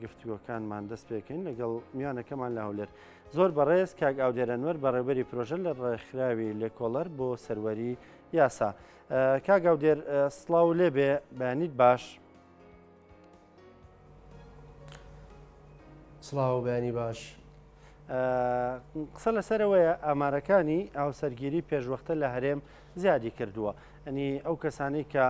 گفتوگۆکانمان دەست پێکەین لەگەڵ میوانەکەمان لە هەولێر. زۆر بەڕێز کاک ئاودێرەنوەر بەڕێوەبەری پرۆژە لە ڕێکخراوی لێکۆڵەر بۆ سەروەری یاسا. کاک ئاودێر سڵاو لێبێ بەیانیت باش. سڵاو بەیانی باش. قسە لەسەرەوەیە ئامارەکانی هاوسەرگیری پێشوەختە لە هەرێم زیادی کردووە. ئەنی ئەو کەسانەی کە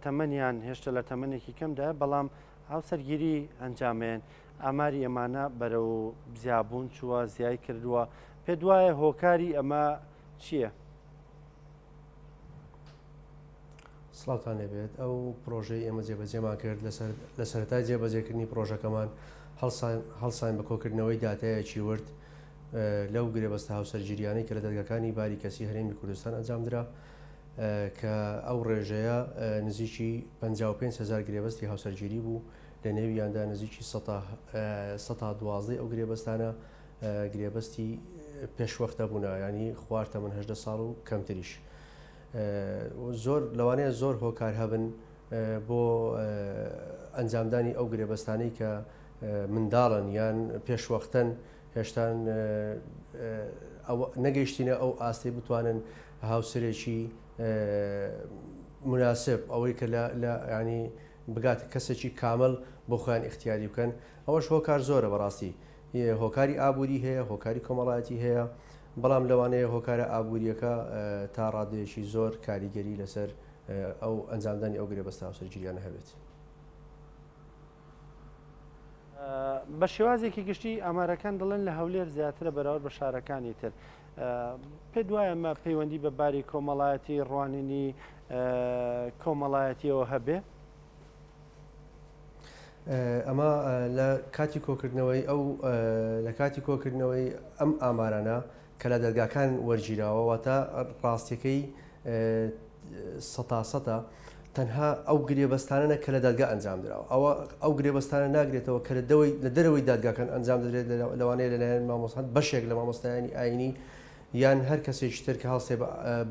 تەمەنیان هێشتا لە تەمەنێکی کەمدا بەڵام هاوسەرگیری ئەنجامێن ئاماری ئەمانە بەرەو زیابوون چووە زیای کردووە. پێ دوایە هۆکاری ئەمە چییە؟ سڵاوتان لێبێت. ئەو پرۆژەی ئێمە جێبەجێمان کرد لە سەرەتای جێبەجێکردنی پرۆژەکەمان هەڵسان بە کۆکردنەوەی داتایەکی ورد لەو گرێبەستە هاوسەرگیریانەی کە لە دەرگاکانی باری کەسی هەرێمی کوردستان ئەنجامدرا کە ئەو ڕێژەیە نزیکی 55,000 گرێبەستی هاوسەرگیری بوو لە نێویاندا نزیکی 112 ئەو گرێبەستانە گرێبەستی پێشوەختە بوون، ینی خواردتە من 18 ساڵ و کەمتریش. زۆر لەوانەیە زۆر هۆکار هەبن بۆ ئەنجامدانی ئەو گرێبەستانەی کە منداڵن یان پێشوەختن هێشتان نەگەیشتینە ئەو ئاستی بتوانن هاوسەرێکی مناسب ئەوەی کە لە ینی بگات کەسێکی کامل بۆ خۆیان اختیاری بکەن. ئەوەش هۆکار زۆرە بەڕاستی، هۆکاری ئابووری هەیە، هۆکاری کۆمەڵایەتی هەیە، بەڵام لەوانەیە هۆکارە ئابوووریەکە تا ڕادەیەکی زۆر کاریگەری لەسەر ئەو ئەنجامدانی ئەو گرێبەستە هاوسەرگیریانە هەبێت. بە شێوازێکی گشتی ئامارەکان دەڵێن لە هەولێر زیاترە بەراورد بە شارەکانی تر. پێ دوایە ئەمە پەیوەندی بە باری کۆمەڵایەتی ڕوانینی کۆمەڵایەتیەوە هەبێ؟ ئەمە لە کاتی کۆکردنەوەی ئەم ئامارانە کە لە دەرگاکان وەرگیراوە واتە ڕاستیەکەی 100% تەنها ئەو گرێبەستانە کە لە دادگا ئەنجام درراوە ئەو گرێبەستانە ناگرێتەوە کە لە دەرەوەی دادگاکان ئەنجام دەدرێت لەوانەیە لەلایەن مامۆستان بەشێک لە مامۆستایانی ئاینی یان هەر کەسێکی تر کە هەڵسێ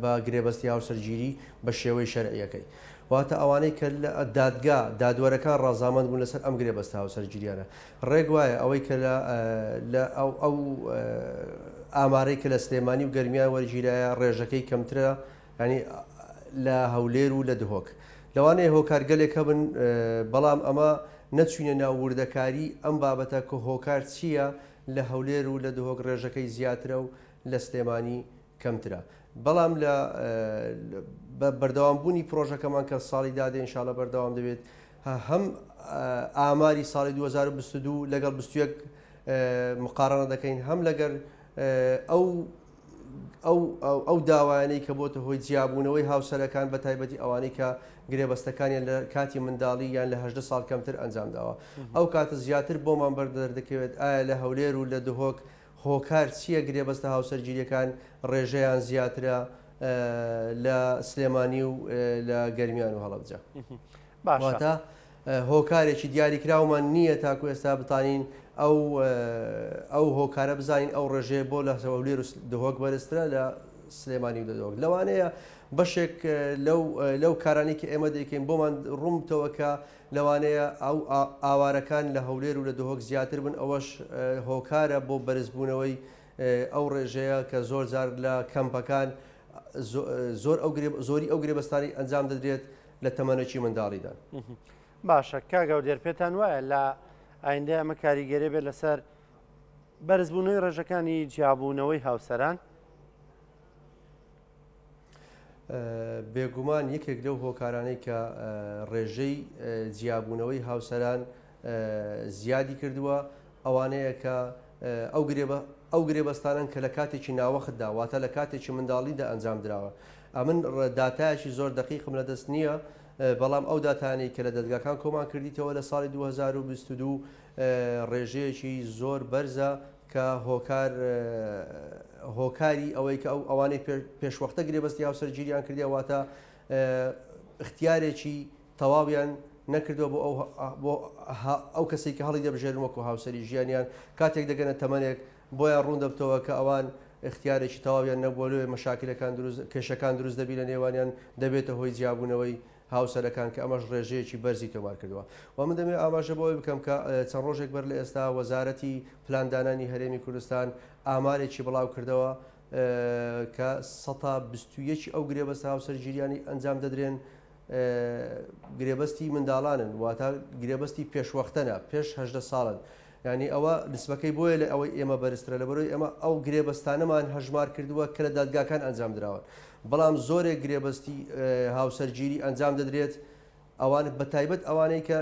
بە گرێبەستی هاوسەرگیری بە شێوەی شەرعیەکەی. واتە ئەوانەی کە لە دادگا دادوەرەکان ڕازامەند بوون لەسەر ئەم گرێبەستە هاوسەرگیریانە ڕێک وایە ئەوەی کە لە ئەو ئامارەی کە لە سلێمانی و گەرمیان وەرگیرایە ڕێژەکەی کەمترە، ینی لە هەولێر و لە دهۆک لەوانەیە هۆکارگەلێکە بن، بەڵام ئەمە نەچوینە ناووردەکاری ئەم بابەتە کە هۆکار چییە لە هەولێر و لە دهۆک ڕێژەکەی زیاترە و لە سلێمانی کەمترە. بەڵام لە بەردەوامبوونی پرۆژەکەمان کە ساڵی دادێ ئینشاڵە بەردەوام دەبێت هەم ئاماری ساڵی 2022 لەگەڵ 21 مقارنە دەکەین، هەم لەگەر ئەو داوایانەی کە بۆتە هۆی جیابوونەوەی هاوسەرەکان بە تایبەتی ئەوانەی کە گرێبەستەکانیان لە کاتی منداڵی یان لە 18 ساڵ کەمتر ئەنجام داوە. ئەو کاتە زیاتر بۆمان بەردەردەکەوێت ئایا لە هەولێر و لە دهۆک هۆکار چییە گرێبەستە هاوسەرگیریەکان ڕێژەیان زیاترە لە سلێمانی و لە گەرمیان و هەڵەبجە. باشە هۆکارێکی دیاریکراومان نییە تاکو ئێستا بتانین ئەو هۆکارە بزانین ئەو ڕێژەیە بۆ لە هەولێر و دهۆک بەرزترە لە سلێمانی و دهۆک. لەوانەیە بەشێک لەو کارانی کە ئێمە دەیکەین بۆمان ڕوومتەوە کە لەوانەیە ئەو ئاوارەکان لە هەولێر و لە دهۆک زیاتر بن، ئەوەش هۆکارە بۆ بەرزبوونەوەی ئەو ڕێژەیە کە زۆر جار لە کەمپەکان زۆری ئەو گرێبەستانی ئەنجام دەدرێت لە تەمەنێکی منداڵیدان. باشە کاگە و دێرپێتان وایە لە ئایندە ئەمە کاریگەری بێت لەسەر بەرزبوونەوەی ڕێژەکانی جیابوونەوەی هاوسەران؟ بێگومان یەکێک لەو هۆکارانەی کە ڕێژەی جیابوونەوەی هاوسەران زیادی کردووە ئەوانەیە کە ئەو گرێبەستانن کە لە کاتێکی ناوەختدا واتە لە کاتێکی منداڵیدا ئەنجام درراوە. ئەمن داتایەکی زۆر دقیقم لە دەست نییە، بەڵام ئەو داتانی کە لە دەرگاکان کۆمان کردیتەوە لە ساڵی 2022 ڕێژەیەکی زۆر بەرزە کە هۆکاری ئەوەی کە ئەوانەی پێشوەختە گرێبەستی هاوسەرگیریان کردیواتە اختیارێکی تەواویان نەکردووە بۆ ئەو کەسێک کە هەڵی دەبژێرن وەکو هاوسەری ژیانیان کاتێک دەگەنە تەمەنێک بۆیان ڕوون دەبتەوە کە ئەوان اختیارێکی تەواویان نەبووە لێ مەشاکلەکان کێشەکان دروست دەبی لە نێوانیان دەبێتە هۆی جیابوونەوەی هاوسەرەکان کە ئەمەش ڕێژەیەکی بەرزی تۆمار کردووە و من دەمێت ئاماژە بۆی بکەم کە چەند ڕۆژێک بەر لە ئێستا وەزارەتی پلاندانانی هەرێمی کوردستان ئامارێکی بڵاو کردەوە کە 121 ئەو گرێبەستە هاوسەرگیریانی ئەنجام دەدرێن گرێبەستی منداڵانن واتە گرێبەستی پێشوەختەنە پێش 18 ساڵن ینی ئەوە نسبەکەی بۆیە لە ئەوەی ئێمە بەرزترە لەبەرەوەی ئەمە ئەو گرێبەستانەمان هەژمار کردووە کە لە دادگاکان ئەنجام درراون بەڵام زۆرێک گرێبەستی هاوسەرگیری ئەنجام دەدرێت ئەوان بەتایبەت ئەوانەی کە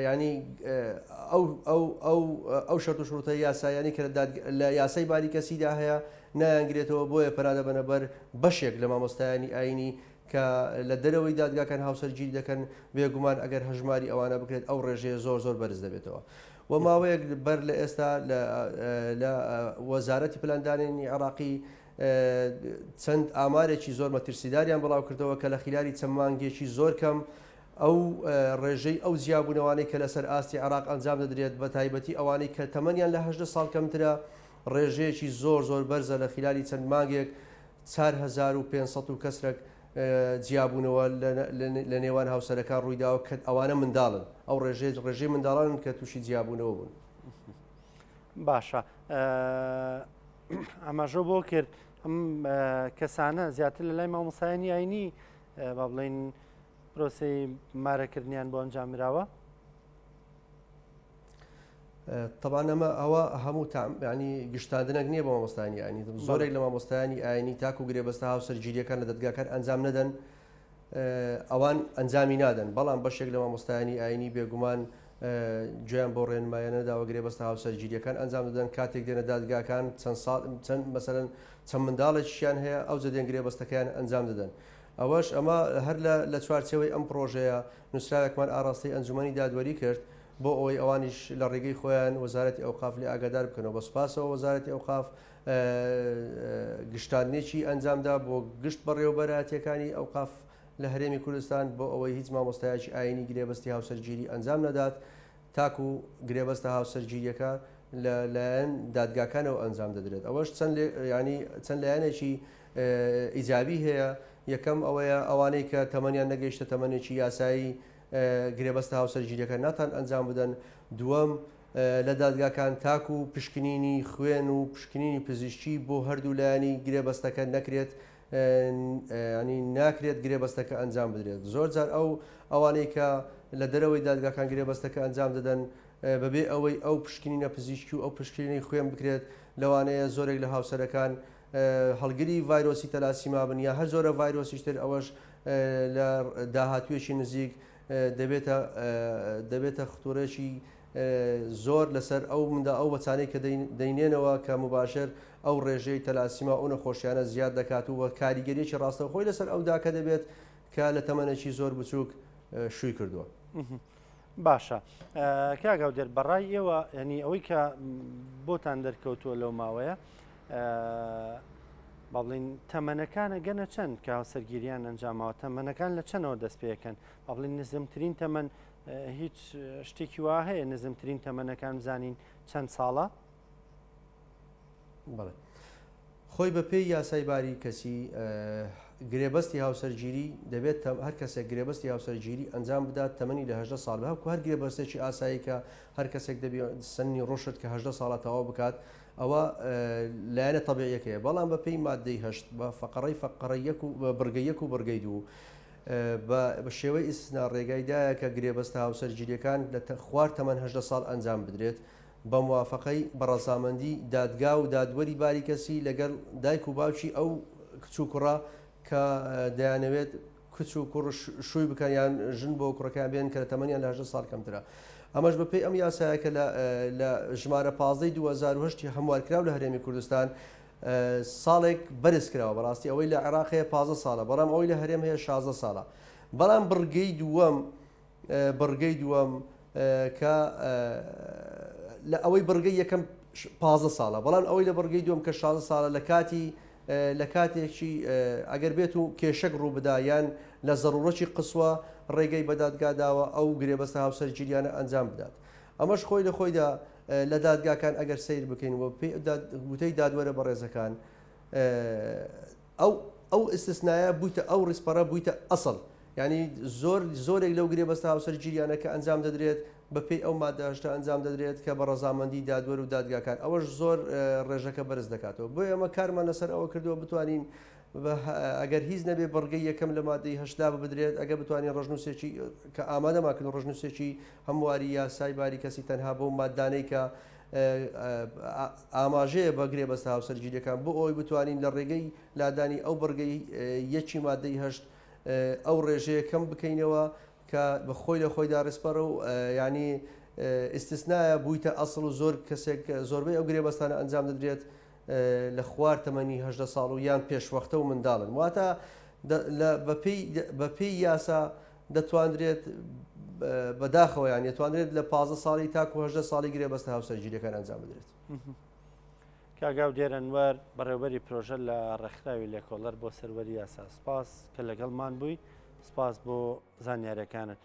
ینی ئەو شەرت و شروتە یاسایانی کە لە یاسای باریکەسیدا هەیە نایانگرێتەوە بۆیە پەرادە بەنەبەر بەشێک لە مامۆستایانی ئاینی کە لە دەرەوەی دادگاکان هاوسەرگیری دەکەن بێگومان ئەگەر هەژماری ئەوانە بکرێت ئەو ڕێژەیە زۆر زۆر بەرز دەبێتەوە و ماوەیەک بەر لە ئێستا لە وەزارەتی پلاندانانی عێراقی چەند ئامارێکی زۆر مەترسیداریان بڵاو کردەوە کە لە خلاری چەند مانگێکی زۆر کەم ئەو ڕێژەی ئەو زیابوونەوانەی کە لەسەر ئاستی عێراق ئەنجام دەدرێت بە تایبەتی ئەوانەی کە تەمەنیان لە 18 ساڵ کەمترە ڕێژەیەکی زۆر زۆر بەرزە لە خلالی چەند مانگێک 4500 و کەسرێک جیابوونەوە لە نێوان هاوسەرەکان ڕوویداوە کە ئەوانە منداڵن ئەو ڕێژەی منداڵانن کە تووشی جیابوونەوە بوون باشە ئەمەژۆ بۆ کرد ئەم کەسانە زیاتر لە لای مامۆسایانی ئاینی با بڵێن پرۆسەی مارەکردنیان بۆ ئەنجامراوە طبعاً ئەمە ئەوە هەموو ینی گشتاندنەك نییە بە مامۆستانی ئاینی زۆرێک لە مامۆستایانی ئاینی تاکو و گرێبەستە هاوسەرگیریەکان لە دەدگاکان ئەنجام نەدەن ئەوان ئەنجامی نادەن بەڵام بەشێک لە مامۆستایانی ئاینی بێگومان گویان بۆ ڕێنمایەنەداوە گرێبەستە هاوسەرگیریەکان ئەنجام دەدەن کاتێک دێنە دادگاکان چەند مەسەرەن چەند منداڵێکیان هەیە ئەو جدێن گرێبەستەکەیان ئەنجام دەدەن ئەوەش ئەمە هەر لە چوارچەوەی ئەم پرۆژەیە نووسراوێکمان ئاڕاستی ئەنجومەنی دادوەری کرد بۆ ئەوەی ئەوانیش لە ڕێگەی خۆیان وەزارەتی ئەوقاف لێ ئاگادار بکەنەوە بە سوپاسەوە وەزارەتی ئەوقاف گشتاندنێکی ئەنجامدا بۆ گشت بەڕێوەبەرهاتیەکانی ئەوقاف لە هەرێمی کوردستان بۆ ئەوەی هیچ مامۆستایەکی ئاینی گرێبەستی هاوسەرگیری ئەنجام نەدات تاکو و گرێبەستە هاوسەرگیریەکە لەلایەن دادگاکانەوە ئەنجام دەدرێت ئەوەش چەند لایەنێکی ئیجابی هەیە یەکەم ئەوەیە ئەوانەی کە تەمەنیان نەگەیشتە تەمەنێکی یاسایی گرێبەستە هاوسەرگیریەکە ناتان ئەنجام بدەن دووەم لە دادگاکان تاکو و پشکنینی خوێن و پشکنینی پزیشکی بۆ هەردوو لایانی گرێبەستەکە نەکرێت ینی ناکرێت گرێبەستەکە ئەنجام بدرێت زۆر جار ئەوانەی کە لە دەرەوەی دادگاکان گرێبەستەکە ئەنجام دەدەن بەبێ ئەوەی ئەو پشکنینە پزیشکی و ئەو پشکنینی خوێن بکرێت لەوانەیە زۆرێک لە هاوسەرەکان هەڵگری ڤایرۆسی تەلاسیما بن یا هەر زۆرە ڤایرۆسیشتر ئەوەش لە داهاتوێکی نزیک دەبێتە خطورێکی زۆر لەسەر ئەو بەچانەی کە دەینێنەوە کە مباشر ئەو ڕێژەی تەلاسیما ئەو نەخۆشیانە زیاد دەکات و کاریگەریەکی ڕاستەوخۆی لەسەر ئەوداکە دەبێت کە لە تەمەنێکی زۆر بچووک شووی کردووە. باشە کاگاو دێر بەڕای ئێوە ینی ئەوەی کە بۆتان دەرکەوتووە لەو ماوەیە بەڵین تەمەنەکانە گەنە چەند کە هاوسەرگیریان ئەنجامەوە تەمەنەکان لە چەندەوە دەست پێەکەن بەڵین نزمترین تەمەن هیچ شتێکی وا هەیە نزمترین تەمەنەکان بزانین چەند ساڵە؟ بەڵێ خۆی بە پێی یاسای باری کەسی گرێبەستی هاوسەرگیری دەبێت هەر کەسێک گرێبەستی هاوسەرگیری ئەنجام بدات تەمەنی لە 18 ساڵ بەهەکو هەر گرێبەستێکی ئاسایی کە هەر کەسێک دەبێت سنی ڕۆشت کە 18 ساڵە تەواو بکات ئەوە لایەنە تەبیعیەکەیە بەڵام بە پێی مادەی هەشت بە فەقەڕەیەک و بڕگەیەک و بڕگەی دوو بە شێوەی ئیسنا ڕێگایدایە کە گرێبەستە هاوسەرگیریەکان لە خوار تەمەن 18 ساڵ ئەنجام بدرێت بە موافقەی بەڕەسامەندی دادگا و دادوەری باریکەسی لەگەڵ دایک و باوکی ئەو کچ و کوڕە کە دەیانەوێت کچ و کوڕ شووی بکەن یان ژن بۆ کوڕەکان بێن کە لە تەمەنیان لە 18 ساڵ کەمترە ئەمەش بەپێی ئەم یاسایەکە لە ژمارە 15 2010 هەموارکراو لە هەرێمی کوردستان ساڵێک بەرز کراوە بەڕاستی ئەوەی لە عێراقەیە 15 ساڵە بەڵام ئەوەی لە هەرێم هەیە 16 ساڵە بەڵام بڕگەی دووەم کە لە ئەوەی بڕگەی یەکەم 15 ساڵە بەڵام ئەوەی لە بڕگەی دووەم کە 16 ساڵە لە کاتێکی ئەگەر بێت و کێشەک ڕوو بدا یان لە زەڕورەتی قسوە ڕێگەی بەدادگاداوە ئەو گرێبەستە هاوسەرگیریانە ئەنجام بدات ئەمەش خۆی لە خۆیدا لە دادگاکان ئەگەر سیر بکەینەوە وتەی دادوەرە بەڕێزەکان ئەو ئیسtisnایە بوویتە ئەو ڕیسپەرە بوویتە ئەسڵ ینی زۆرێک لەو گرێبەستە هاوسەرگیریانە کە ئەنجام دەدرێت بەپێی ئەو مادەهشتا ئەنجام دەدرێت کە بە ڕەزامەندی دادوەر و دادگاکان ئەوەش زۆر ڕێژەکە بەرز دەکاتەوە بۆ ئێمە کارمان لەسەر ئەوە کردووە بتوانین ئەگەر هیچ نەبێ بڕگەی یەکەم لە مادەی هەشتا بدرێت ئەگە بتوانین ڕژنووسێکی کە ئامادەماکردن ڕژنووسێکی هەمواری یاسای باری کەسی تەنها بۆ مادانەی کە ئاماژەیە بە گرێبەستە هاوسەرگیریەکان بۆ ئەوی بتوانین لە ڕێگەی لادانی ئەو بڕگەی یەکی مادەی هەشت ئەو ڕێژەیە کەم بکەینەوە کە بە خۆی لە خۆیدا ڕێسپەرە و ینی ئیسtisنایە بوویتە ئەسڵ و زۆر کەسێک زۆربەی ئەو گرێبەستانە ئەنجام دەدرێت لە خوار تەمەنی 18 ساڵ و یان پێشوەختە و منداڵن واتە بەپێی یاسا دەتوانرێت بەداخەوە یان دەتوانرێت لە 15 ساڵی تاکو 18 ساڵی گرێبەستە هاوسەرگیریەکان ئەنجام بدرێت. کاگاو دێرەنوەر بەڕێوەبەری پرۆژە لە ڕێکخراوی لێکۆڵەر بۆ سەروەری یاسا سپاس کە لەگەڵمان بووی سپاس بۆ زانیاریەکانت.